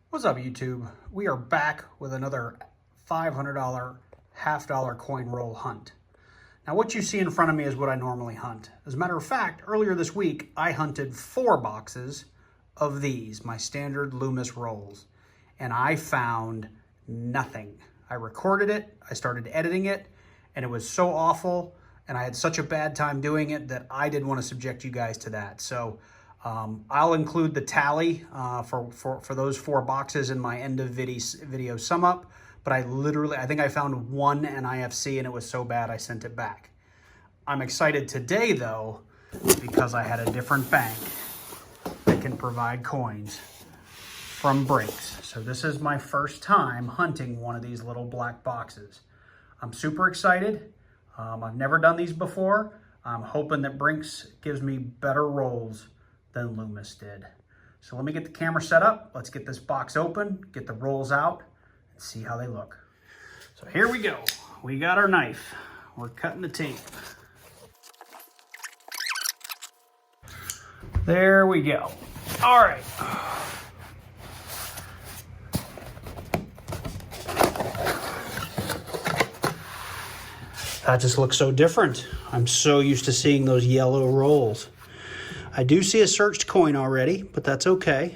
What's up, YouTube? We are back with another $500 half-dollar coin roll hunt. Now, what you see in front of me is what I normally hunt. As a matter of fact, earlier this week, I hunted 4 boxes of these, my standard Loomis rolls, and I found nothing. I recorded it, I started editing it, and it was so awful, and I had such a bad time doing it that I didn't want to subject you guys to that. So I'll include the tally for those 4 boxes in my end of video sum up, but I think I found 1 NIFC and it was so bad I sent it back. I'm excited today though, because I had a different bank that can provide coins from Brinks. So this is my first time hunting one of these little black boxes. I'm super excited. I've never done these before. I'm hoping that Brinks gives me better rolls than Loomis did. So let me get the camera set up. Let's get this box open, get the rolls out, and see how they look. So here we go. We got our knife. We're cutting the tape. There we go. All right. That just looks so different. I'm so used to seeing those yellow rolls. I do see a searched coin already, but that's okay.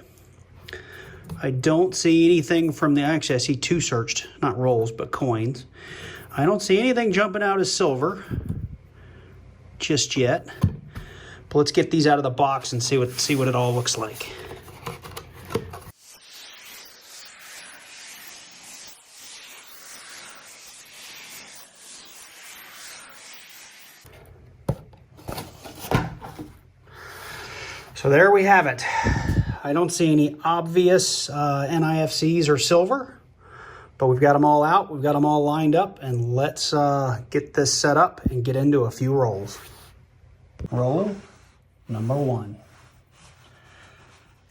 I don't see anything from actually I see 2 searched, not rolls, but coins. I don't see anything jumping out as silver just yet. But let's get these out of the box and see what it all looks like. So there we have it. I don't see any obvious NIFCs or silver, but we've got them all out. We've got them all lined up, and let's get this set up and get into a few rolls. Roll number 1.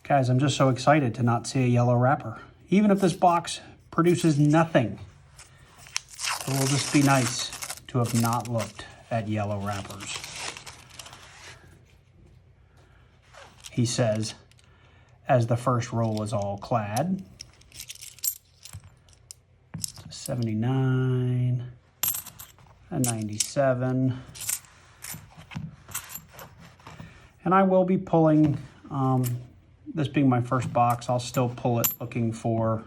Guys, I'm just so excited to not see a yellow wrapper. Even if this box produces nothing, it will just be nice to have not looked at yellow wrappers. He says, as the first roll is all clad. 79, a 97. And I will be pulling, this being my first box, I'll still pull it looking for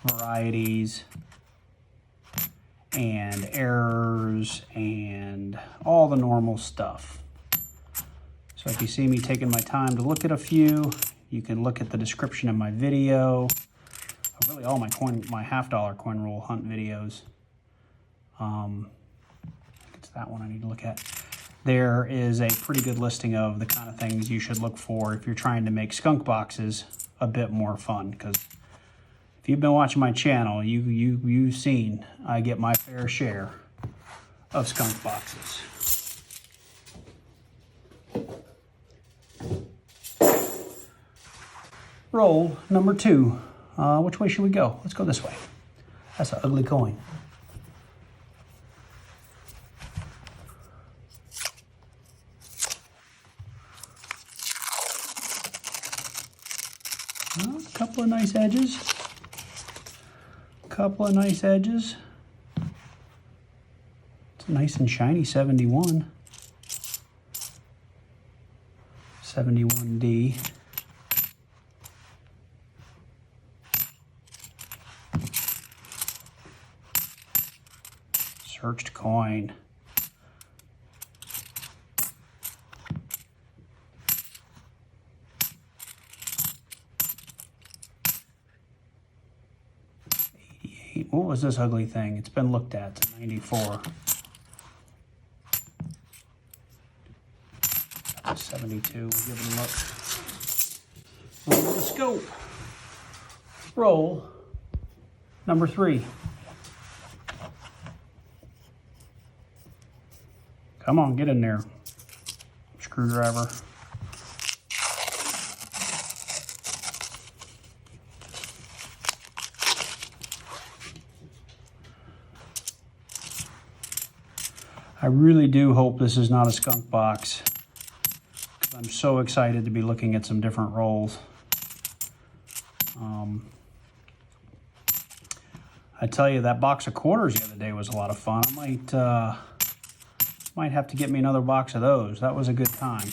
varieties and errors and all the normal stuff. So if you see me taking my time to look at a few, you can look at the description of my video, really all my half-dollar coin roll hunt videos. It's that one I need to look at. There is a pretty good listing of the kind of things you should look for if you're trying to make skunk boxes a bit more fun. Because if you've been watching my channel, you've seen I get my fair share of skunk boxes. Roll number 2. Which way should we go? Let's go this way. That's an ugly coin. Well, a couple of nice edges. It's a nice and shiny 71. 71D. Searched coin. What was this ugly thing? It's been looked at. It's a 94. That's a 72. We'll give it a look. Under the scope. Roll number 3. Come on, get in there, screwdriver. I really do hope this is not a skunk box, because I'm so excited to be looking at some different rolls. I tell you, that box of quarters the other day was a lot of fun. I might have to get me another box of those. That was a good time.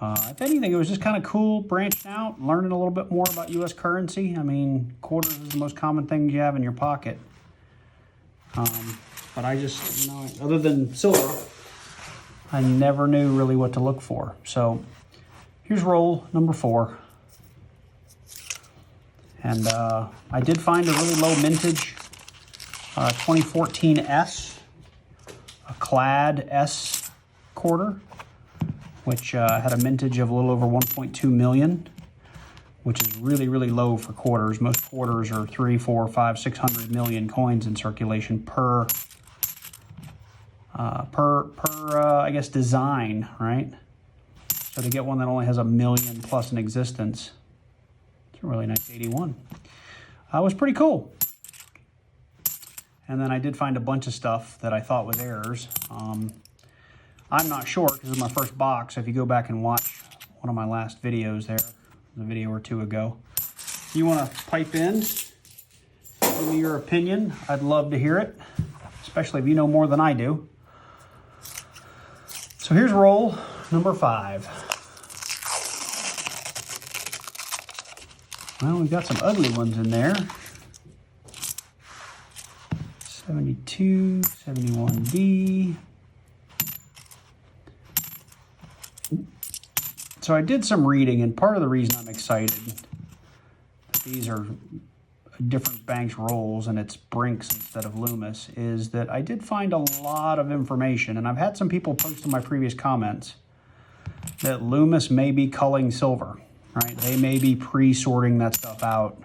If anything, it was just kind of cool, branching out, learning a little bit more about U.S. currency. I mean, quarters is the most common thing you have in your pocket. But I just, you know, other than silver, I never knew really what to look for. So here's roll number 4. And I did find a really low mintage 2014 S, a clad S quarter, which had a mintage of a little over 1.2 million, which is really, really low for quarters. Most quarters are 3, 4, 5, 600 million coins in circulation per I guess, design, right? So to get one that only has 1 million plus in existence, it's a really nice 81. It was pretty cool. And then I did find a bunch of stuff that I thought was errors. I'm not sure because it's my first box. If you go back and watch one of my last videos there, a video or two ago, if you want to pipe in, give me your opinion. I'd love to hear it, especially if you know more than I do. So here's roll number 5. Well, we've got some ugly ones in there. 72, 71D. So I did some reading, and part of the reason I'm excited that these are different banks rolls and it's Brinks instead of Loomis is that I did find a lot of information, and I've had some people post in my previous comments that Loomis may be culling silver, right? They may be pre-sorting that stuff out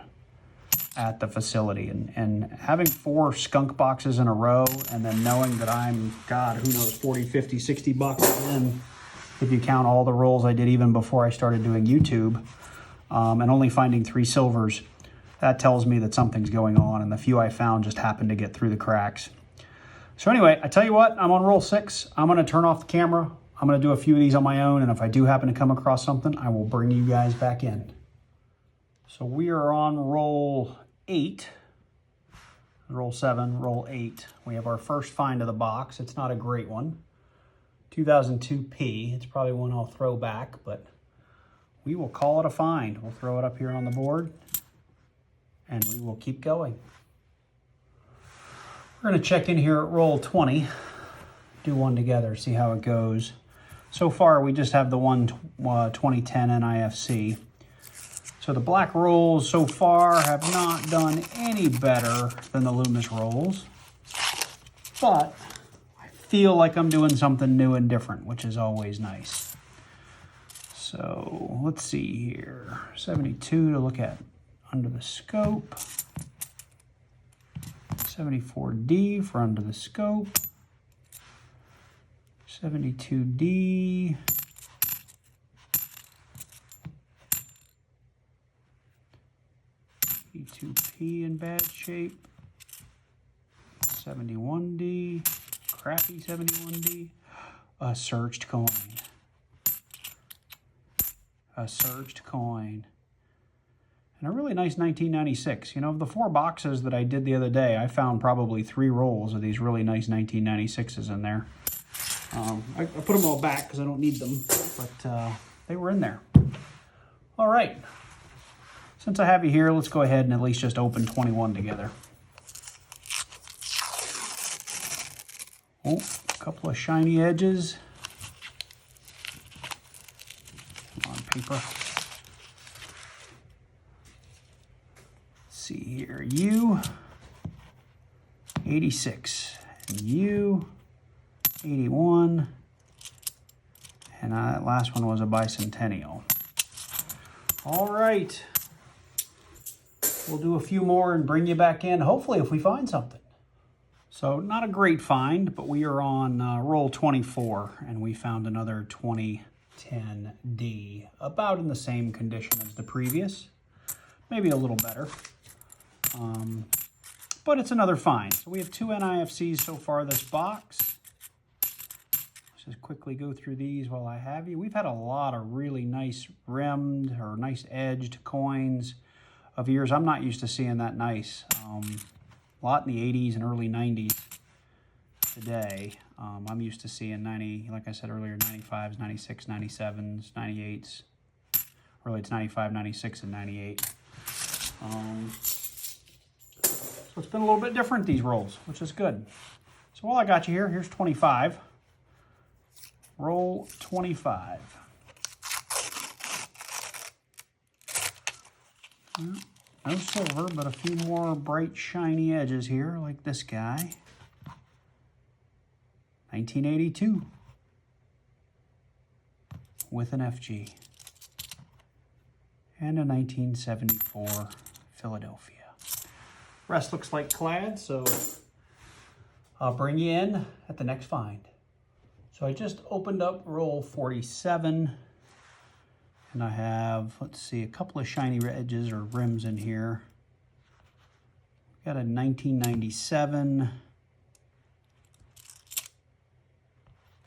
at the facility, and having 4 skunk boxes in a row and then knowing that I'm, God, who knows, 40, 50, 60 boxes in, if you count all the rolls I did even before I started doing YouTube, and only finding 3 silvers, that tells me that something's going on, and the few I found just happened to get through the cracks. So anyway, I tell you what, I'm on roll 6. I'm going to turn off the camera. I'm going to do a few of these on my own, and if I do happen to come across something, I will bring you guys back in. So we are on roll 8. Roll 7, roll 8. We have our first find of the box. It's not a great one. 2002P. It's probably one I'll throw back, but we will call it a find. We'll throw it up here on the board, and we will keep going. We're going to check in here at roll 20, do one together, see how it goes. So far, we just have the one 2010 NIFC. So the black rolls so far have not done any better than the Loomis rolls, but I feel like I'm doing something new and different, which is always nice. So let's see here, 72 to look at under the scope, 74D for under the scope, 72D, P2P in bad shape, 71D, crappy 71D, a surged coin, and a really nice 1996. You know, of the 4 boxes that I did the other day, I found probably 3 rolls of these really nice 1996s in there. I put them all back because I don't need them, but they were in there. All right. Since I have you here, let's go ahead and at least just open 21 together. Oh, a couple of shiny edges. On paper. Let's see here. U, 86. And U, 81. And that last one was a bicentennial. All right. We'll do a few more and bring you back in, hopefully, if we find something. So not a great find, but we are on roll 24, and we found another 2010D, about in the same condition as the previous, maybe a little better. But it's another find. So we have 2 NIFCs so far this box. Let's just quickly go through these while I have you. We've had a lot of really nice rimmed or nice edged coins. of years. I'm not used to seeing that nice. A lot in the 80s and early 90s today. I'm used to seeing 90, like I said earlier, 95s, 96, 97s, 98s. Really, it's 95, 96, and 98. So it's been a little bit different, these rolls, which is good. So while I got you here, here's 25. Roll 25. No silver, but a few more bright, shiny edges here, like this guy. 1982 with an FG. And a 1974 Philadelphia. Rest looks like clad, so I'll bring you in at the next find. So I just opened up roll 47, and I have, let's see, a couple of shiny edges or rims in here. Got a 1997,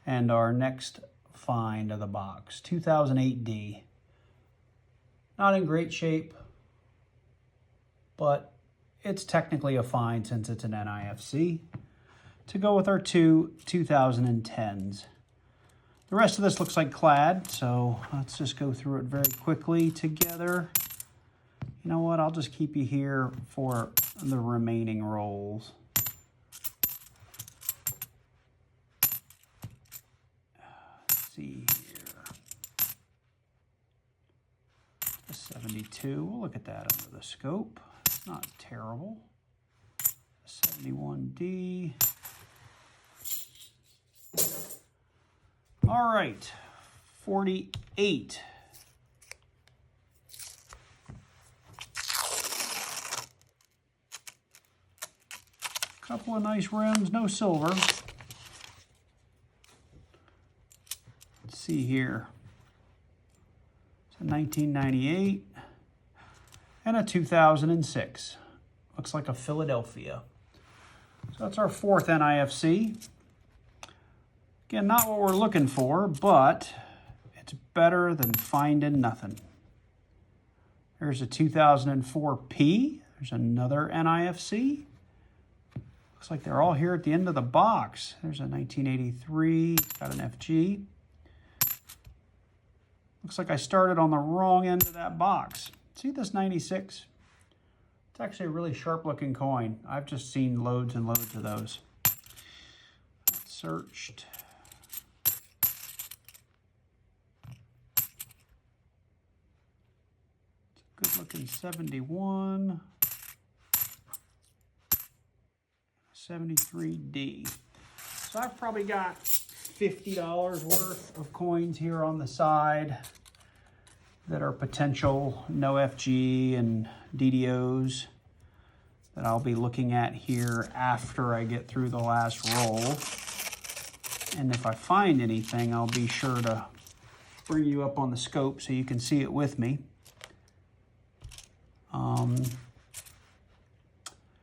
and our next find of the box, 2008D. Not in great shape, but it's technically a find since it's an NIFC, to go with our two 2010s. The rest of this looks like clad, so let's just go through it very quickly together. You know what, I'll just keep you here for the remaining rolls. Let's see here. The 72, we'll look at that under the scope. It's not terrible. 71D. All right, 48. Couple of nice rims, no silver. Let's see here. It's a 1998 and a 2006. Looks like a Philadelphia. So that's our fourth NIFC. Again, not what we're looking for, but it's better than finding nothing. There's a 2004P. There's another NIFC. Looks like they're all here at the end of the box. There's a 1983, got an FG. Looks like I started on the wrong end of that box. See this 96? It's actually a really sharp looking coin. I've just seen loads and loads of those. Searched. Good looking 71. 73D. So I've probably got $50 worth of coins here on the side that are potential no FG and DDOs that I'll be looking at here after I get through the last roll. And if I find anything, I'll be sure to bring you up on the scope so you can see it with me.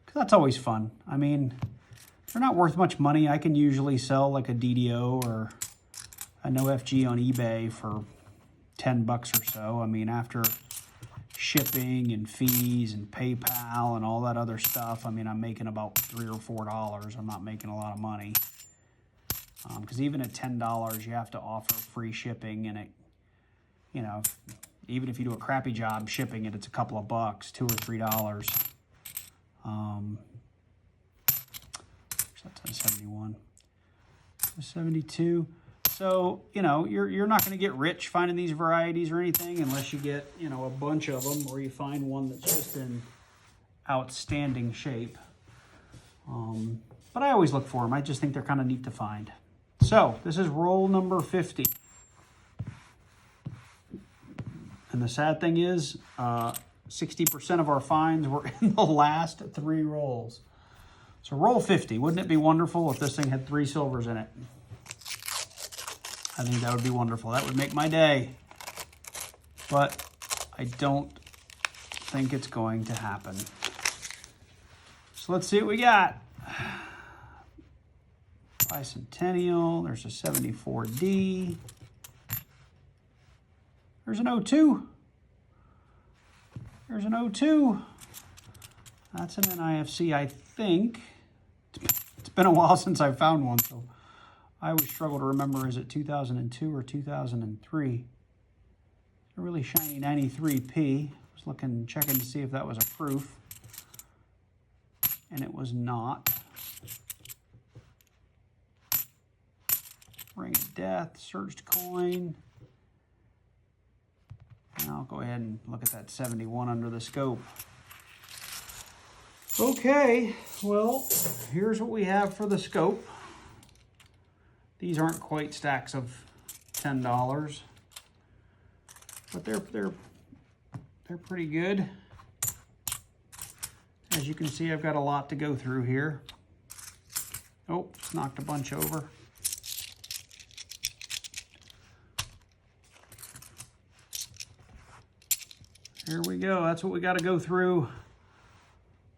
'Cause that's always fun. I mean, they're not worth much money. I can usually sell like a DDO or a no FG on eBay for $10 or so. I mean, after shipping and fees and PayPal and all that other stuff, I mean, I'm making about $3 or $4. I'm not making a lot of money. Because even at $10, you have to offer free shipping, and it, you know, even if you do a crappy job shipping it, it's a couple of bucks, $2 or $3. That's a 71, a 72. So, you know, you're not going to get rich finding these varieties or anything unless you get, you know, a bunch of them, or you find one that's just in outstanding shape. But I always look for them. I just think they're kind of neat to find. So this is roll number 50. And the sad thing is 60% of our finds were in the last 3 rolls. So roll 50. Wouldn't it be wonderful if this thing had 3 silvers in it? I think that would be wonderful. That would make my day. But I don't think it's going to happen. So let's see what we got. Bicentennial. There's a 74D. There's an 02. There's an 02. That's an NIFC, I think. It's been a while since I found one, so I always struggle to remember, is it 2002 or 2003? A really shiny 93P. I was looking, checking to see if that was a proof, and it was not. Ring of Death, searched coin. And I'll go ahead and look at that 71 under the scope. Okay, well, here's what we have for the scope. These aren't quite stacks of $10, but they're pretty good. As you can see, I've got a lot to go through here. Oh, just knocked a bunch over. Here we go. That's what we got to go through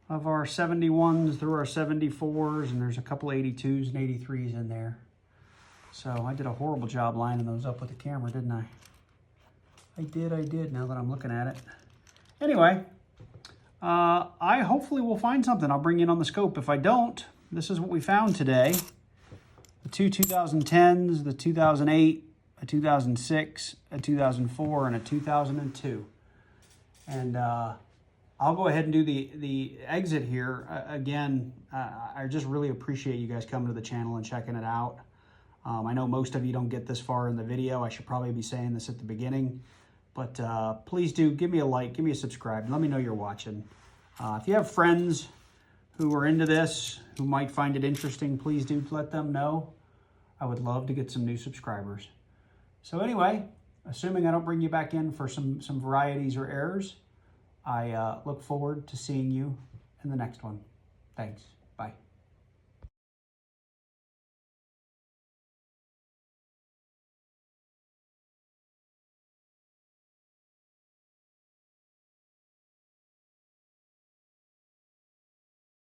of our 71s through our 74s, and there's a couple 82s and 83s in there. So I did a horrible job lining those up with the camera, didn't I? I did, now that I'm looking at it. Anyway, I hopefully will find something. I'll bring you in on the scope. If I don't, this is what we found today. The two 2010s, the 2008, a 2006, a 2004, and a 2002. And I'll go ahead and do the exit here. Again, I just really appreciate you guys coming to the channel and checking it out. I know most of you don't get this far in the video. I should probably be saying this at the beginning. But please do give me a like, give me a subscribe, and let me know you're watching. If you have friends who are into this, who might find it interesting, please do let them know. I would love to get some new subscribers. So anyway, assuming I don't bring you back in for some varieties or errors, I look forward to seeing you in the next one. Thanks. Bye.